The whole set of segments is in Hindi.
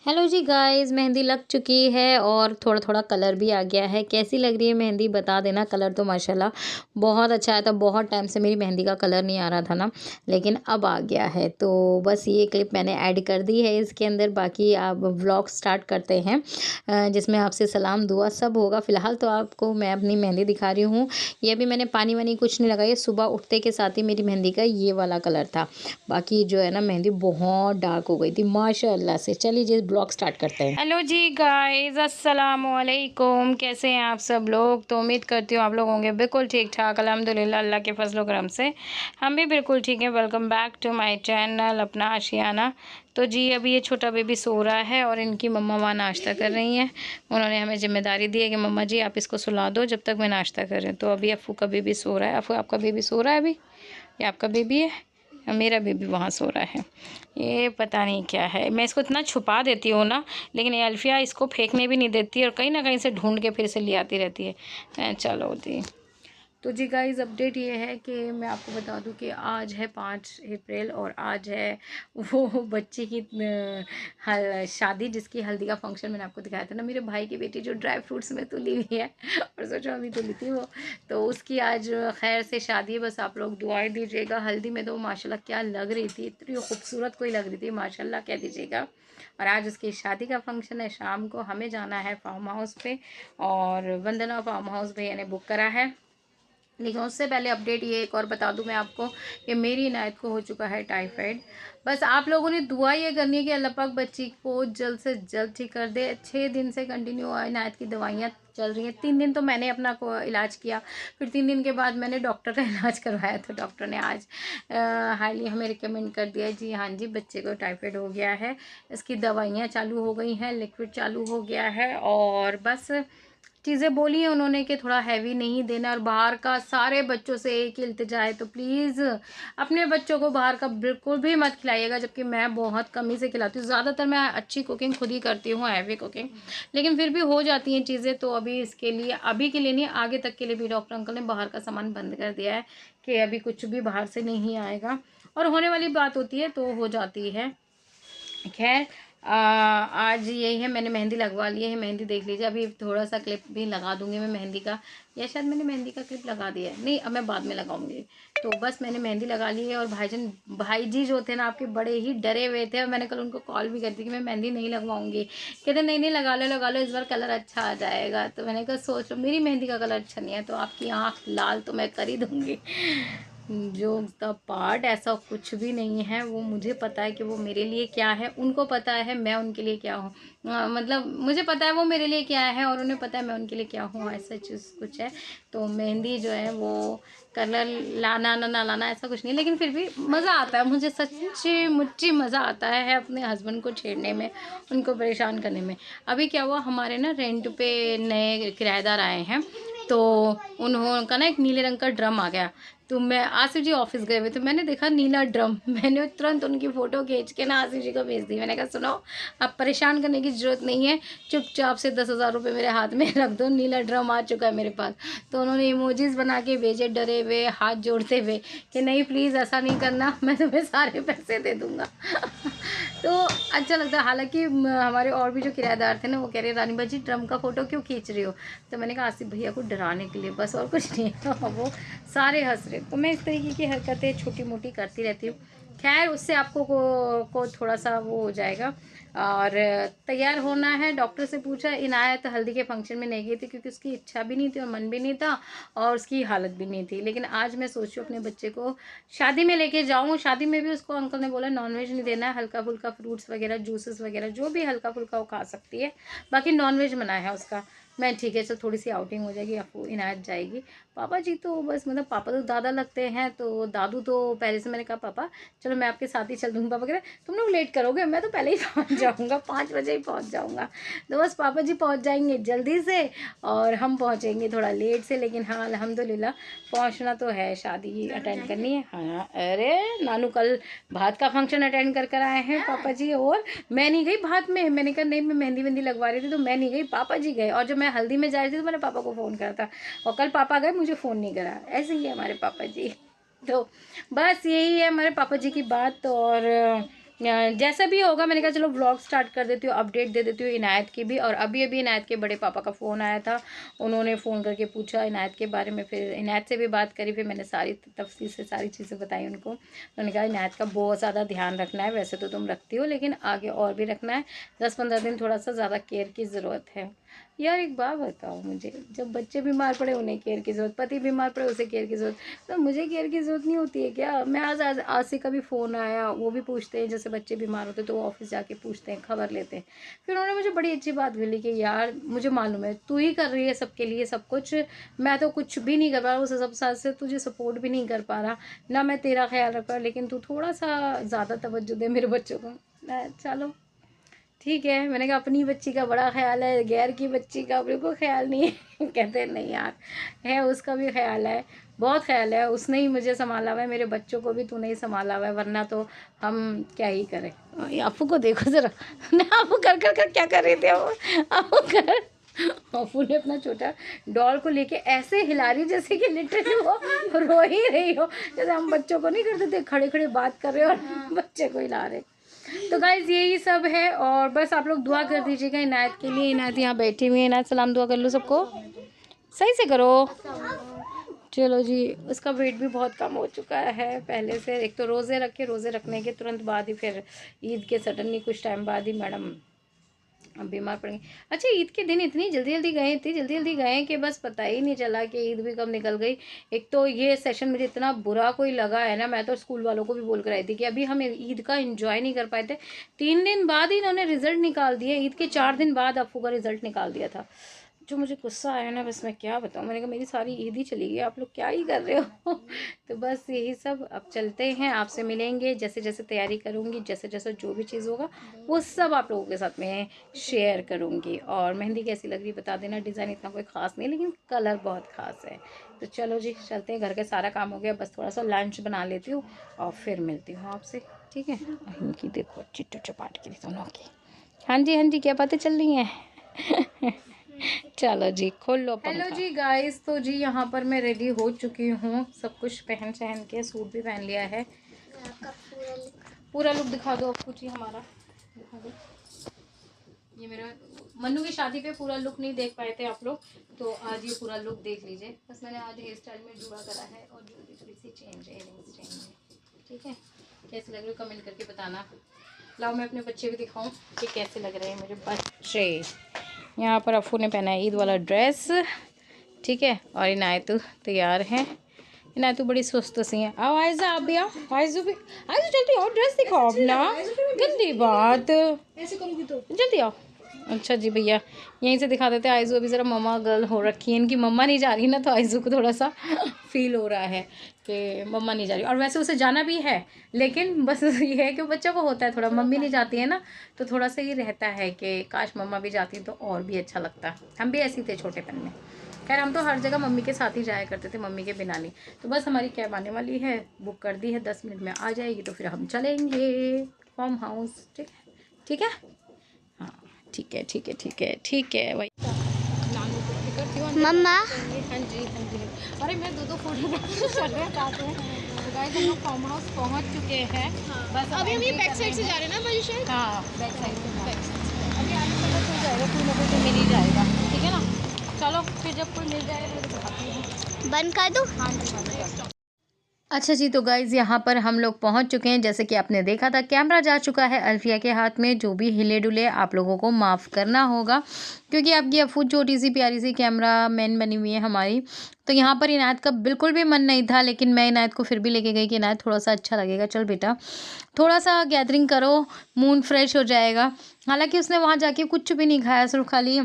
हेलो जी गाइस, मेहंदी लग चुकी है और थोड़ा थोड़ा कलर भी आ गया है। कैसी लग रही है मेहंदी बता देना। कलर तो माशाल्लाह बहुत अच्छा आया था। बहुत टाइम से मेरी मेहंदी का कलर नहीं आ रहा था ना, लेकिन अब आ गया है। तो बस ये क्लिप मैंने ऐड कर दी है इसके अंदर। बाकी आप व्लॉग स्टार्ट करते हैं जिसमें आपसे सलाम दुआ सब होगा। फ़िलहाल तो आपको मैं अपनी मेहंदी दिखा रही हूँ। ये भी मैंने पानी वानी कुछ नहीं लगाई, सुबह उठते के साथ ही मेरी मेहंदी का ये वाला कलर था। बाकी जो है ना मेहंदी बहुत डार्क हो गई थी माशाल्लाह से। चलिए जी ब्लॉग स्टार्ट करते हैं। हेलो जी गाइस, अस्सलाम वालेकुम। कैसे हैं आप सब लोग? तो उम्मीद करती हूँ आप लोग होंगे बिल्कुल ठीक ठाक। अल्हम्दुलिल्लाह अल्लाह के फजल करम से हम भी बिल्कुल ठीक हैं। Welcome back to my channel Apna Aashiyana. तो जी अभी ये छोटा बेबी सो रहा है और इनकी मम्मा वहाँ नाश्ता कर रही हैं। उन्होंने हमें ज़िम्मेदारी दी है कि मम्मा जी आप इसको सुला दो जब तक मैं नाश्ता कर रही हूँ। तो अभी अफ़ू का बेबी सो रहा है। अफ़ू आपका बेबी सो रहा है अभी? ये आपका बेबी है? मेरा बेबी वहाँ सो रहा है। ये पता नहीं क्या है, मैं इसको इतना छुपा देती हूँ ना, लेकिन ये अल्फिया इसको फेंकने भी नहीं देती और कहीं ना कहीं से ढूंढ के फिर से ले आती रहती है। चलो जी। तो जी गाइस अपडेट ये है कि मैं आपको बता दूं कि आज है 5 अप्रैल और आज है वो बच्चे की शादी जिसकी हल्दी का फंक्शन मैंने आपको दिखाया था ना। मेरे भाई की बेटी जो ड्राई फ्रूट्स में तुली हुई है और सोचो अभी तुली थी वो, तो उसकी आज खैर से शादी है। बस आप लोग दुआएं दीजिएगा। हल्दी में तो माशाल्लाह क्या लग रही थी, इतनी खूबसूरत कोई लग रही थी माशाल्लाह कह दीजिएगा। और आज उसकी शादी का फंक्शन है। शाम को हमें जाना है फार्म हाउस पे और वंदना फार्म हाउस भैया ने बुक करा है। लेकिन उससे पहले अपडेट ये एक और बता दूं मैं आपको कि मेरी इनायत को हो चुका है टाइफाइड। बस आप लोगों ने दुआ ये करनी है कि अल्लाह पाक बच्ची को जल्द से जल्द ठीक कर दे। 6 दिन से कंटिन्यू इनायत की दवाइयाँ चल रही हैं। 3 दिन तो मैंने अपना को इलाज किया, फिर 3 दिन के बाद मैंने डॉक्टर का इलाज करवाया। तो डॉक्टर ने आज हाईली हमें रिकमेंड कर दिया जी हाँ जी बच्चे को टाइफाइड हो गया है। इसकी दवाइयाँ चालू हो गई हैं, लिक्विड चालू हो गया है और बस चीज़ें बोली हैं उन्होंने कि थोड़ा हैवी नहीं देना। और बाहर का सारे बच्चों से एक ही इल्तिजा है, तो प्लीज़ अपने बच्चों को बाहर का बिल्कुल भी मत खिलाइएगा। जबकि मैं बहुत कम ही से खिलाती हूँ, ज़्यादातर मैं अच्छी कुकिंग खुद ही करती हूँ, हैवी कुकिंग, लेकिन फिर भी हो जाती हैं चीज़ें। तो अभी इसके लिए, अभी के लिए नहीं, आगे तक के लिए भी डॉक्टर अंकल ने बाहर का सामान बंद कर दिया है कि अभी कुछ भी बाहर से नहीं आएगा। और होने वाली बात होती है तो हो जाती है। खैर आज यही है, मैंने मेहंदी लगवा ली है। मेहंदी देख लीजिए। अभी थोड़ा सा क्लिप भी लगा दूंगी मैं मेहंदी का, या शायद मैंने मेहंदी का क्लिप लगा दिया है, नहीं अब मैं बाद में लगाऊंगी। तो बस मैंने मेहंदी लगा ली है। और भाई जी जो थे ना आपके बड़े ही डरे हुए थे और मैंने कल उनको कॉल भी कर दी कि मैं मेहंदी नहीं लगवाऊंगी। कहते नहीं नहीं लगा लो इस बार कलर अच्छा आ जाएगा। तो मैंने कहा सोच लो मेरी मेहंदी का कलर अच्छा नहीं है तो आपकी आँख लाल तो मैं कर ही दूँगी। जो द पार्ट ऐसा कुछ भी नहीं है। वो मुझे पता है कि वो मेरे लिए क्या है, उनको पता है मैं उनके लिए क्या हूँ। मतलब मुझे पता है वो मेरे लिए क्या है और उन्हें पता है मैं उनके लिए क्या हूँ। ऐसा चीज़ कुछ है। तो मेहंदी जो है वो कलर लाना ना लाना ऐसा कुछ नहीं, लेकिन फिर भी मज़ा आता है मुझे, सच्ची मुच्ची मज़ा आता है अपने हस्बैंड को छेड़ने में, उनको परेशान करने में। अभी क्या हुआ, हमारे ना रेंट पे नए किराएदार आए हैं, तो उन्होंने ना एक नीले रंग का ड्रम आ गया। तो मैं आसिफ जी ऑफिस गए हुए तो मैंने देखा नीला ड्रम। मैंने तुरंत उनकी फ़ोटो खींच के ना आसिफ जी को भेज दी। मैंने कहा सुनो अब परेशान करने की ज़रूरत नहीं है, चुपचाप से 10,000 रुपये मेरे हाथ में रख दो, नीला ड्रम आ चुका है मेरे पास। तो उन्होंने इमोजीज बना के भेजे डरे हुए हाथ जोड़ते हुए कि नहीं प्लीज़ ऐसा नहीं करना, मैं तुम्हें सारे पैसे दे दूँगा। तो अच्छा लगता है। हालांकि हमारे और भी जो किराएदार थे ना वो कह रहे रानी बाजी ड्रम का फ़ोटो क्यों खींच रही हो। तो मैंने कहा आसिफ भैया को डराने के लिए, बस और कुछ नहीं है। तो वो सारे हंस रहे। तो मैं इस तरीके की हरकतें छोटी मोटी करती रहती हूँ। खैर उससे आपको को थोड़ा सा वो हो जाएगा। और तैयार होना है। डॉक्टर से पूछा, इनायत हल्दी के फंक्शन में नहीं गई थी क्योंकि उसकी इच्छा भी नहीं थी और मन भी नहीं था और उसकी हालत भी नहीं थी। लेकिन आज मैं सोच रही हूँ अपने बच्चे को शादी में लेके जाऊँ। शादी में भी उसको अंकल ने बोला नॉनवेज नहीं देना है, हल्का फुल्का फ्रूट्स वगैरह जूसेस वगैरह जो भी हल्का फुल्का वो खा सकती है, बाकी नॉनवेज मना है उसका। मैं ठीक है चल थोड़ी सी आउटिंग हो जाएगी, आपको इनायत जाएगी। पापा जी तो बस मतलब पापा तो दादा लगते हैं, तो दादू तो पहले से मैंने कहा पापा चलो मैं आपके साथ ही चल दूँगी। पापा कह रहे तुम लोग लेट करोगे, मैं तो पहले ही पहुंच जाऊंगा, 5 बजे ही पहुंच जाऊंगा। तो बस पापा जी पहुंच जाएंगे जल्दी से और हम पहुंचेंगे थोड़ा लेट से, लेकिन हाँ अल्हम्दुलिल्लाह पहुंचना तो है, शादी अटेंड करनी है। हाँ अरे नानू कल भात का फंक्शन अटेंड कर कर आए हैं पापा जी। और मैं नहीं गई भात में, मैंने कहा नहीं मैं मेहंदी वेंदी लगवा रही थी तो मैं नहीं गई, पापा जी गए। और जब मैं हल्दी में जा रही थी तो मैंने पापा को फ़ोन करा था और कल पापा गए मुझे फ़ोन नहीं करा। ऐसे ही है हमारे पापा जी। तो बस यही है हमारे पापा जी की बात। और जैसा भी होगा मैंने कहा चलो व्लॉग स्टार्ट कर देती हूँ, अपडेट दे देती हूँ इनायत की भी। और अभी अभी इनायत के बड़े पापा का फ़ोन आया था, उन्होंने फ़ोन करके पूछा इनायत के बारे में, फिर इनायत से भी बात करी, फिर मैंने सारी तफसील से सारी चीज़ें बताई उनको। उन्होंने कहा इनायत का बहुत ज़्यादा ध्यान रखना है, वैसे तो तुम रखती हो लेकिन आगे और भी रखना है, 10-15 दिन थोड़ा सा ज़्यादा केयर की ज़रूरत है। यार एक बात बताओ मुझे, जब बच्चे बीमार पड़े उन्हें केयर की ज़रूरत, पति बीमार पड़े उसे केयर की ज़रूरत, तो मुझे केयर की ज़रूरत नहीं होती है क्या? मैं आज आसिया का भी फ़ोन आया, वो भी पूछते हैं, जैसे बच्चे बीमार होते तो वो ऑफिस जाके पूछते हैं, खबर लेते हैं। फिर उन्होंने मुझे बड़ी अच्छी बात बोली कि यार मुझे मालूम है तू ही कर रही है सबके लिए सब कुछ, मैं तो कुछ भी नहीं कर पा रहा, उस सब साथ से तुझे सपोर्ट भी नहीं कर पा रहा, ना मैं तेरा ख्याल रख पा रहा, लेकिन तू थोड़ा सा ज़्यादा तवज्जो दे मेरे बच्चों को। चलो ठीक है, मैंने कहा अपनी बच्ची का बड़ा ख्याल है, गैर की बच्ची का बिल्कुल ख्याल नहीं है। कहते नहीं यार है, उसका भी ख्याल है, बहुत ख्याल है, उसने ही मुझे संभाला हुआ है, मेरे बच्चों को भी तूने ही संभाला हुआ है, वरना तो हम क्या ही करें। आपू को देखो ज़रा, आपू कर कर कर क्या कर रहे थे वो, आपू कर आपू ने अपना छोटा डॉल को लेके ऐसे हिला रही जैसे कि लिटरली वो रो ही रही हो, जैसे हम बच्चों को नहीं करते थे खड़े खड़े बात कर रहे हो और बच्चे को हिला रहे। तो गाइज़ यही सब है, और बस आप लोग दुआ कर दीजिएगा इनायत के लिए। इनायत यहाँ बैठी हुई है, इनायत सलाम दुआ कर लो सबको, सही से करो। चलो जी, उसका वेट भी बहुत कम हो चुका है पहले से। एक तो रोज़े रखे, रोज़े रखने के तुरंत बाद ही फिर ईद के सडनली कुछ टाइम बाद ही मैडम अब बीमार पड़ गई। अच्छा ईद के दिन इतनी जल्दी जल्दी गए, इतनी जल्दी जल्दी गए कि बस पता ही नहीं चला कि ईद भी कब निकल गई। एक तो ये सेशन मुझे इतना बुरा कोई लगा है ना, मैं तो स्कूल वालों को भी बोल कर आई थी कि अभी हम ईद का एंजॉय नहीं कर पाए थे। 3 दिन बाद ही इन्होंने रिजल्ट निकाल दिए, ईद के 4 दिन बाद अफू का रिजल्ट निकाल दिया था। जो मुझे गुस्सा आया ना, बस मैं क्या बताऊँ, मैंने कहा मेरी सारी ईद ही चली गई, आप लोग क्या ही कर रहे हो। तो बस यही सब, अब चलते हैं, आपसे मिलेंगे, जैसे जैसे तैयारी करूँगी, जैसे जैसे जो भी चीज़ होगा वो सब आप लोगों के साथ में शेयर करूँगी। और मेहंदी कैसी लग रही बता देना, डिज़ाइन इतना कोई ख़ास नहीं लेकिन कलर बहुत ख़ास है। तो चलो जी चलते हैं, घर का सारा काम हो गया, बस थोड़ा सा लंच बना लेती हूँ और फिर मिलती हूँ आपसे, ठीक है। इनकी देखो चिट्टू चपाट की दोनों की, हाँ जी हाँ जी, क्या बातें चल रही हैं। चलो जी खोल लो पंखा। हेलो जी गाइस, तो जी यहाँ पर मैं रेडी हो चुकी हूँ, सब कुछ पहन चहन के, सूट भी पहन लिया है। पूरा लुक दिखा दो आपको जी हमारा, दिखा दो। ये मेरा मन्नू की शादी पे पूरा लुक नहीं देख पाए थे आप लोग, तो आज ये पूरा लुक देख लीजिए। बस मैंने आज हेयर स्टाइल में जुड़ा करा है और ज्वेलरी थोड़ी सी चेंज है, इयरिंग्स चेंज है, ठीक है। कैसे लग रहे हो कमेंट करके बताना। लाओ मैं अपने बच्चे भी दिखाऊं कि कैसे लग रहे हैं मेरे बच्चे। यहाँ पर अफू ने पहना है ईद वाला ड्रेस, ठीक है, और इनायत तैयार है। इनायत बड़ी सुस्त सी है। आओ आयजा आप भी आओ, आयजू भी, आयजू जल्दी आओ, ड्रेस दिखाओ अपना, गंदी बात, ऐसे करोगी तो जल्दी आओ। अच्छा जी भैया यहीं से दिखा देते हैं। आयजू अभी ज़रा मम्मा गर्ल हो रखी है, इनकी मम्मा नहीं जा रही ना, तो आयजू को थोड़ा सा फील हो रहा है कि मम्मा नहीं जा रही। और वैसे उसे जाना भी है, लेकिन बस ये है कि बच्चों को होता है थोड़ा, मम्मी नहीं जाती है ना, तो थोड़ा सा ये रहता है कि काश मम्मा भी जाती तो और भी अच्छा लगता। हम भी ऐसे थे छोटेपन में। खैर हम तो हर जगह मम्मी के साथ ही जाया करते थे, मम्मी के बिना नहीं। तो बस हमारी कैब आने वाली है, बुक कर दी है, 10 मिनट में आ जाएगी, तो फिर हम चलेंगे फार्म हाउस, ठीक है, ठीक है, हाँ ठीक है ठीक है ठीक है ठीक है भाई। मम्मा हाँ जी हाँ जी, अरे मैं दो फोटोग्राफी चल रहे साथ में। तो गाइस हम लोग फार्म हाउस पहुंच चुके हैं। बस अभी हम ये बैक साइड से जा रहे हैं ना भाई, शायद हाँ बैक साइड से अभी आगे पता चल जाएगा, कोई ना कोई तो मिल ही जाएगा, ठीक है ना। चलो फिर जब कोई मिल जाएगा तो बताती हूँ, बंद कर दूँ। हाँ जी। अच्छा जी, तो गाइज़ यहाँ पर हम लोग पहुँच चुके हैं। जैसे कि आपने देखा था कैमरा जा चुका है अल्फिया के हाथ में, जो भी हिले डुले आप लोगों को माफ़ करना होगा, क्योंकि आपकी अफू छोटी सी प्यारी सी कैमरा मैन बनी हुई है हमारी। तो यहाँ पर इनायत का बिल्कुल भी मन नहीं था, लेकिन मैं इनायत को फिर भी लेके गई कि इनायत थोड़ा सा अच्छा लगेगा, चल बेटा थोड़ा सा गैदरिंग करो, मूड फ्रेश हो जाएगा। हालाँकि उसने वहाँ जाके कुछ भी नहीं खाया, सिर्फ खाली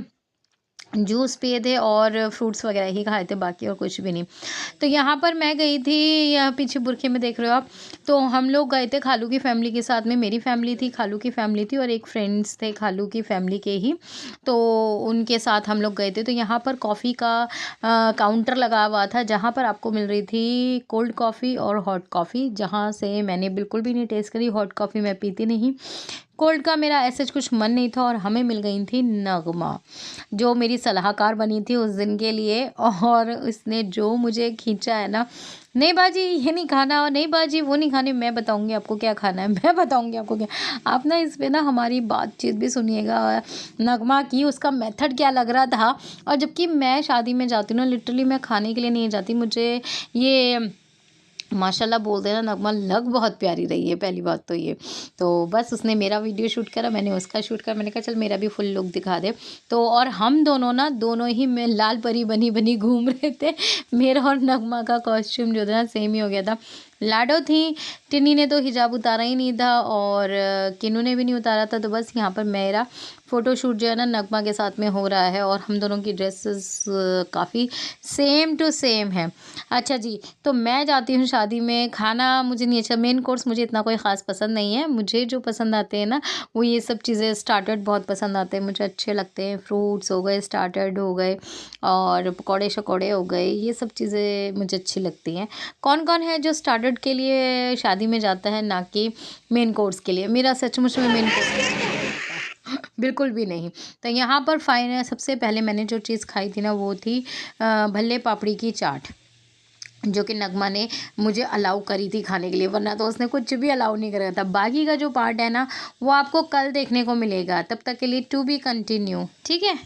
जूस पिए थे और फ्रूट्स वगैरह ही खाए थे, बाकी और कुछ भी नहीं। तो यहाँ पर मैं गई थी, यहाँ पीछे बुरखे में देख रहे हो आप, तो हम लोग गए थे खालू की फैमिली के साथ में। मेरी फैमिली थी, खालू की फैमिली थी और एक फ्रेंड्स थे खालू की फैमिली के ही, तो उनके साथ हम लोग गए थे। तो यहाँ पर कॉफ़ी का काउंटर लगा हुआ था, जहाँ पर आपको मिल रही थी कोल्ड कॉफ़ी और हॉट कॉफ़ी, जहाँ से मैंने बिल्कुल भी नहीं टेस्ट करी। हॉट कॉफ़ी मैं पीती नहीं, कोल्ड का मेरा ऐसे कुछ मन नहीं था और हमें मिल गई थी नगमा, जो मेरी सलाहकार बनी थी उस दिन के लिए। और उसने जो मुझे खींचा है ना, नहीं बाजी ये नहीं खाना और नहीं बाजी वो नहीं खानी, मैं बताऊंगी आपको क्या खाना है, मैं बताऊंगी आपको क्या। आप ना इस पे ना हमारी बातचीत भी सुनिएगा नगमा की, उसका मेथड क्या लग रहा था। और जबकि मैं शादी में जाती हूँ ना, लिटरली मैं खाने के लिए नहीं जाती, मुझे ये माशाल्लाह बोल देना नगमा लग बहुत प्यारी रही है, पहली बात तो ये। तो बस उसने मेरा वीडियो शूट करा, मैंने उसका शूट करा, मैंने कहा चल मेरा भी फुल लुक दिखा दे। तो और हम दोनों ना दोनों ही में लाल परी बनी बनी घूम रहे थे। मेरा और नगमा का कॉस्ट्यूम जो था ना सेम ही हो गया था। लाडो थी, टिनी ने तो हिजाब उतारा ही नहीं था और किनू ने भी नहीं उतारा था। तो बस यहाँ पर मेरा फ़ोटोशूट जो है ना नगमा के साथ में हो रहा है और हम दोनों की ड्रेसेस काफ़ी सेम टू सेम है। अच्छा जी, तो मैं जाती हूँ शादी में, खाना मुझे नहीं अच्छा, मेन कोर्स मुझे इतना कोई ख़ास पसंद नहीं है। मुझे जो पसंद आते हैं ना वो ये सब चीज़ें, स्टार्टर्ड बहुत पसंद आते हैं, मुझे अच्छे लगते हैं। फ्रूट्स हो गए, स्टार्टर्ड हो गए और पकौड़े शकौड़े हो गए, ये सब चीज़ें मुझे अच्छी लगती हैं। कौन कौन है जो स्टार्टर्ड के लिए शादी में जाता है, ना कि मेन कोर्स के लिए? मेरा सचमुच में मेन कोर्स नहीं होता, बिल्कुल भी नहीं। तो यहाँ पर सबसे पहले मैंने जो चीज़ खाई थी ना वो थी भल्ले पापड़ी की चाट, जो कि नगमा ने मुझे अलाउ करी थी खाने के लिए, वरना तो उसने कुछ भी अलाउ नहीं करा था। बाकी का जो पार्ट है ना वो आपको कल देखने को मिलेगा, तब तक के लिए टू बी कंटिन्यू, ठीक है।